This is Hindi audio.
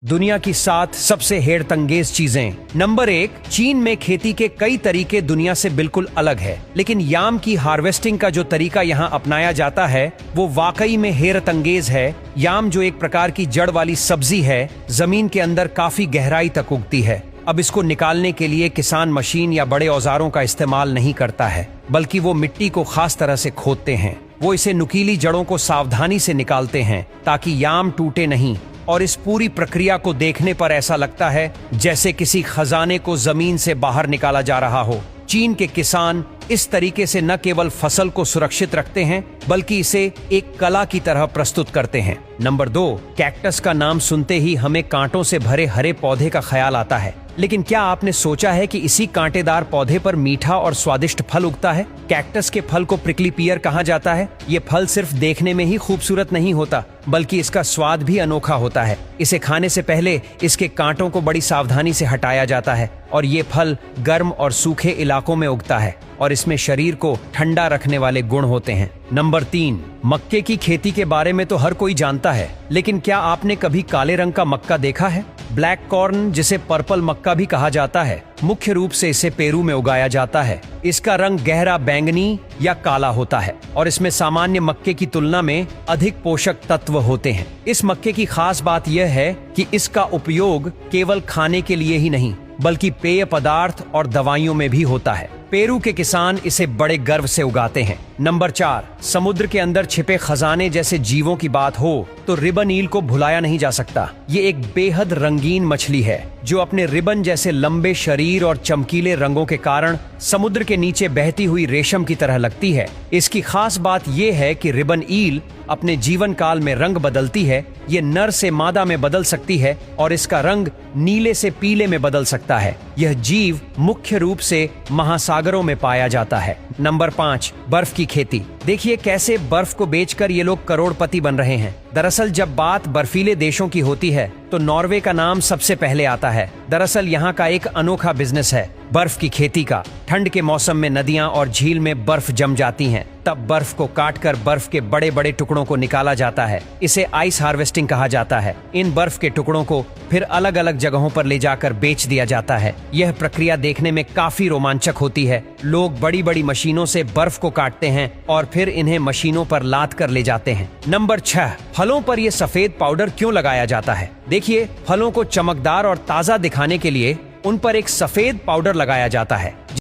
दुनिया की 7 सबसे हैरतअंगेज चीजें। नंबर 1, चीन में खेती के कई तरीके दुनिया से बिल्कुल अलग है, लेकिन याम की हार्वेस्टिंग का जो तरीका यहाँ अपनाया जाता है वो वाकई में हैरतअंगेज है। याम जो एक प्रकार की जड़ वाली सब्जी है, जमीन के अंदर काफी गहराई तक उगती है। अब इसको निकालने के लिए किसान मशीन या बड़े औजारों का इस्तेमाल नहीं करता है, बल्कि वो मिट्टी को खास तरह से खोदते हैं। वो इसे नुकीली जड़ों को सावधानी से निकालते हैं ताकि याम टूटे नहीं, और इस पूरी प्रक्रिया को देखने पर ऐसा लगता है जैसे किसी खजाने को जमीन से बाहर निकाला जा रहा हो। चीन के किसान इस तरीके से न केवल फसल को सुरक्षित रखते हैं, बल्कि इसे एक कला की तरह प्रस्तुत करते हैं। नंबर 2, कैक्टस का नाम सुनते ही हमें कांटों से भरे हरे पौधे का ख्याल आता है, लेकिन क्या आपने सोचा है कि इसी कांटेदार पौधे पर मीठा और स्वादिष्ट फल उगता है? कैक्टस के फल को प्रिकली पियर कहा जाता है। ये फल सिर्फ देखने में ही खूबसूरत नहीं होता, बल्कि इसका स्वाद भी अनोखा होता है। इसे खाने से पहले इसके कांटों को बड़ी सावधानी से हटाया जाता है, और ये फल गर्म और सूखे इलाकों में उगता है, और इसमें शरीर को ठंडा रखने वाले गुण होते हैं। नंबर 3, मक्के की खेती के बारे में तो हर कोई जानता है, लेकिन क्या आपने कभी काले रंग का मक्का देखा है? ब्लैक कॉर्न, जिसे पर्पल मक्का भी कहा जाता है, मुख्य रूप से इसे पेरू में उगाया जाता है। इसका रंग गहरा बैंगनी या काला होता है, और इसमें सामान्य मक्के की तुलना में अधिक पोषक तत्व होते हैं। इस मक्के की खास बात यह है कि इसका उपयोग केवल खाने के लिए ही नहीं, बल्कि पेय पदार्थ और दवाइयों में भी होता है। पेरू के किसान इसे बड़े गर्व से उगाते हैं। नंबर 4, समुद्र के अंदर छिपे खजाने जैसे जीवों की बात हो तो रिबन ईल को भुलाया नहीं जा सकता। ये एक बेहद रंगीन मछली है जो अपने रिबन जैसे लंबे शरीर और चमकीले रंगों के कारण समुद्र के नीचे बहती हुई रेशम की तरह लगती है। इसकी खास बात यह है कि रिबन ईल अपने जीवन काल में रंग बदलती है। ये नर से मादा में बदल सकती है और इसका रंग नीले से पीले में बदल सकता है। यह जीव मुख्य रूप से महासागरों में पाया जाता है। नंबर 5, बर्फ की खेती। देखिए कैसे बर्फ को बेचकर ये लोग करोड़पति बन रहे हैं। दरअसल जब बात बर्फीले देशों की होती है तो नॉर्वे का नाम सबसे पहले आता है। दरअसल यहाँ का एक अनोखा बिजनेस है बर्फ की खेती का। ठंड के मौसम में नदियां और झील में बर्फ जम जाती हैं, तब बर्फ को काटकर बर्फ के बड़े बड़े टुकड़ों को निकाला जाता है। इसे आइस हार्वेस्टिंग कहा जाता है। इन बर्फ के टुकड़ों को फिर अलग अलग जगहों पर ले जाकर बेच दिया जाता है। यह प्रक्रिया देखने में काफी रोमांचक होती है। लोग बड़ी बड़ी मशीनों से बर्फ को काटते हैं और फिर इन्हें मशीनों पर लाद कर ले जाते हैं। नंबर 6, फलों पर यह सफेद पाउडर क्यों लगाया जाता है? देखिए, फलों को चमकदार और ताजा दिखाने के लिए उन पर एक सफेद पाउडर लगाया जाता है।